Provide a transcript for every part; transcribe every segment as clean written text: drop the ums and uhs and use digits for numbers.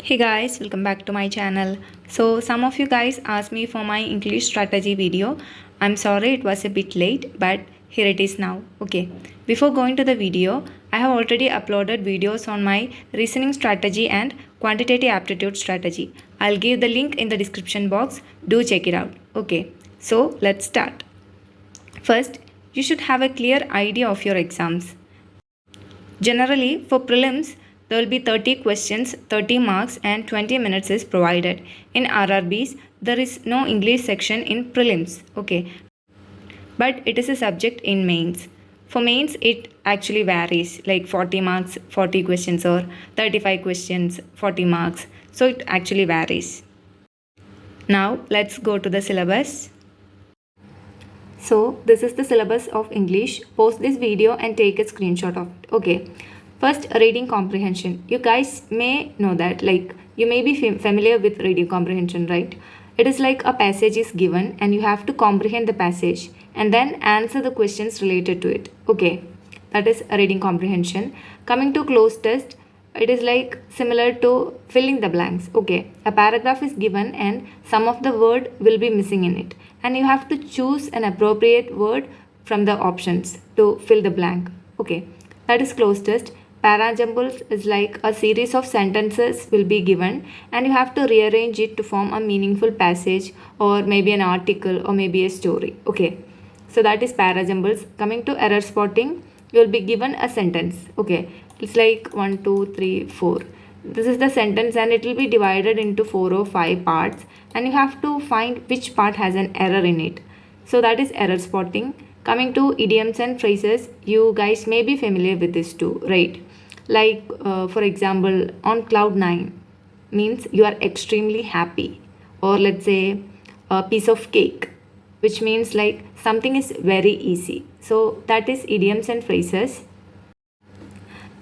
Hey guys, welcome back to my channel. So some of you guys asked me for my English strategy video. I'm sorry it was a bit late, but here it is now. Okay, before going to the video, I have already uploaded videos on my reasoning strategy and quantitative aptitude strategy. I'll give the link in the description box. Do check it out. Okay, so let's start. First, you should have a clear idea of your exams. Generally, for prelims, there will be 30 questions, 30 marks, and 20 minutes is provided. In RRBs, there is no English section in prelims, okay, but it is a subject in mains. For mains, it actually varies like 40 marks, 40 questions, or 35 questions, 40 marks. So it actually varies. Now, let's go to the syllabus. So this is the syllabus of English. Pause this video and take a screenshot of it. Okay. First, reading comprehension. You guys may know that, like, you may be familiar with reading comprehension, right? It is like a passage is given and you have to comprehend the passage and then answer the questions related to it. Okay. That is reading comprehension. Coming to closed test, it is like similar to filling the blanks. Okay, a paragraph is given and some of the word will be missing in it, and you have to choose an appropriate word from the options to fill the blank. Okay, that is closed test. Parajumbles is like a series of sentences will be given and you have to rearrange it to form a meaningful passage or maybe an article or maybe a story. Okay, so that is parajumbles. Coming to error spotting, you will be given a sentence. Okay, it's like 1 2 3 4. This is the sentence and it will be divided into 4 or 5 parts and you have to find which part has an error in it. So that is error spotting. Coming to idioms and phrases, you guys may be familiar with this too, right? Like for example, on cloud 9 means you are extremely happy, or let's say a piece of cake, which means like something is very easy. So that is idioms and phrases.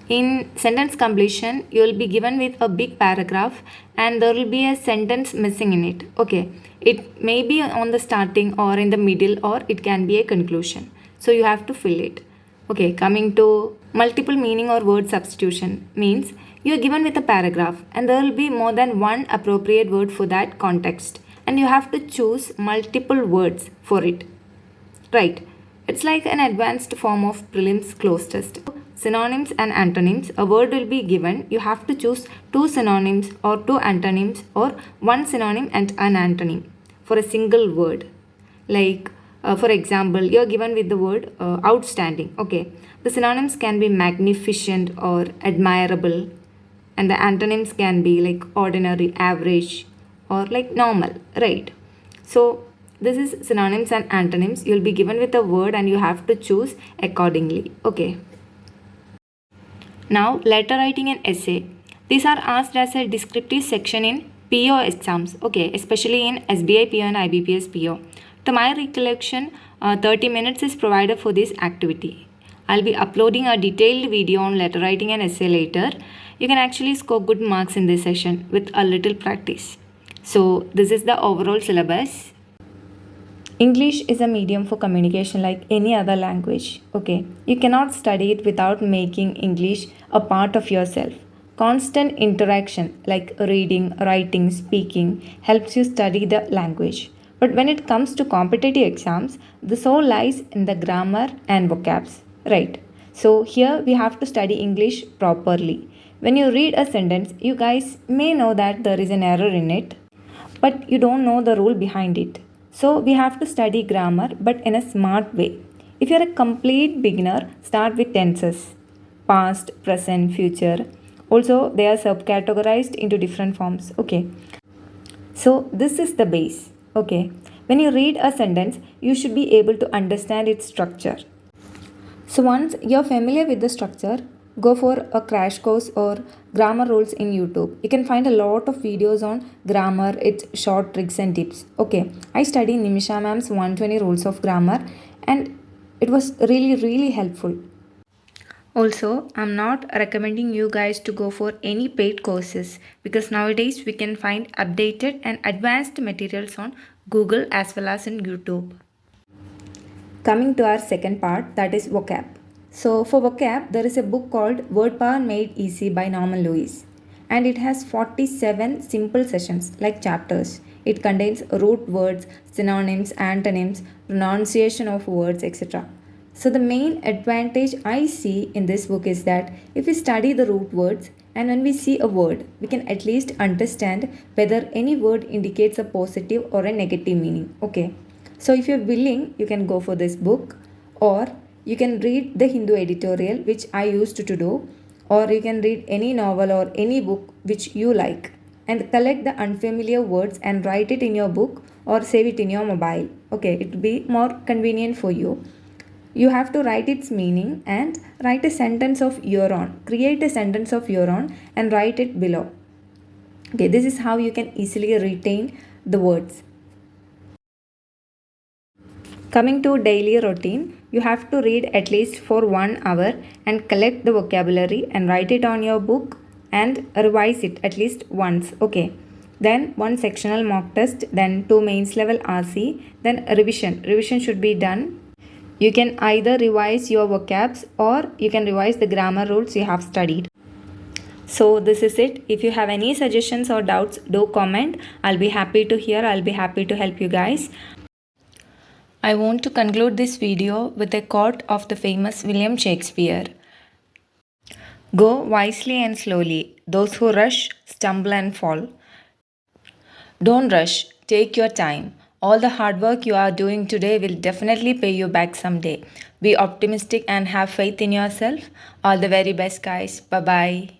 In sentence completion, you will be given with a big paragraph and there will be a sentence missing in it. Okay, it may be on the starting or in the middle or it can be a conclusion. So you have to fill it. Okay, coming to multiple meaning or word substitution means you are given with a paragraph and there will be more than one appropriate word for that context and you have to choose multiple words for it. Right, it's like an advanced form of prelims closed test. Synonyms and antonyms, a word will be given. You have to choose two synonyms or two antonyms or one synonym and an antonym for a single word. Like for example, you are given with the word outstanding. Okay, the synonyms can be magnificent or admirable and the antonyms can be like ordinary, average, or like normal, right? So this is synonyms and antonyms. You'll be given with a word and you have to choose accordingly. Okay. Now, letter writing and essay. These are asked as a descriptive section in PO exams, okay, especially in SBI PO and IBPS PO. To my recollection, 30 minutes is provided for this activity. I'll be uploading a detailed video on letter writing and essay later. You can actually score good marks in this session with a little practice. So, this is the overall syllabus. English is a medium for communication like any other language. Okay, you cannot study it without making English a part of yourself. Constant interaction like reading, writing, speaking helps you study the language. But when it comes to competitive exams, the soul lies in the grammar and vocabs, right? So here we have to study English properly. When you read a sentence, you guys may know that there is an error in it, but you don't know the rule behind it. So we have to study grammar but in a smart way. If you're a complete beginner, start with tenses, past, present, future. Also, they are subcategorized into different forms. Okay. So this is the base. Okay. When you read a sentence, you should be able to understand its structure. So once you're familiar with the structure, go for a crash course or grammar rules in YouTube. You can find a lot of videos on grammar, its short tricks and tips. Okay, I studied Nimisha ma'am's 120 rules of grammar and it was really helpful. Also, I'm not recommending you guys to go for any paid courses because nowadays we can find updated and advanced materials on Google as well as in YouTube. Coming to our second part, that is vocab. So for vocab, there is a book called Word Power Made Easy by Norman Lewis. and it has 47 simple sessions like chapters. It contains root words, synonyms, antonyms, pronunciation of words, etc. So, the main advantage I see in this book is that if we study the root words and when we see a word, we can at least understand whether any word indicates a positive or a negative meaning. Okay, so if you're willing, you can go for this book, or you can read the Hindu editorial, which I used to do, or you can read any novel or any book which you like and collect the unfamiliar words and write it in your book or save it in your mobile. Okay, it will be more convenient for you. You have to write its meaning and write a sentence of your own. Create a sentence of your own and write it below. Okay, this is how you can easily retain the words. Coming to daily routine, you have to read at least for 1 hour and collect the vocabulary and write it on your book and revise it at least once. Okay. Then one sectional mock test, then 2 mains level RC, then revision. Revision should be done. You can either revise your vocabs or you can revise the grammar rules you have studied. So this is it. If you have any suggestions or doubts, do comment. I'll be happy to hear. I'll be happy to help you guys. I want to conclude this video with a quote of the famous William Shakespeare. Go wisely and slowly. Those who rush stumble and fall. Don't rush. Take your time. All the hard work you are doing today will definitely pay you back someday. Be optimistic and have faith in yourself. All the very best, guys. Bye bye.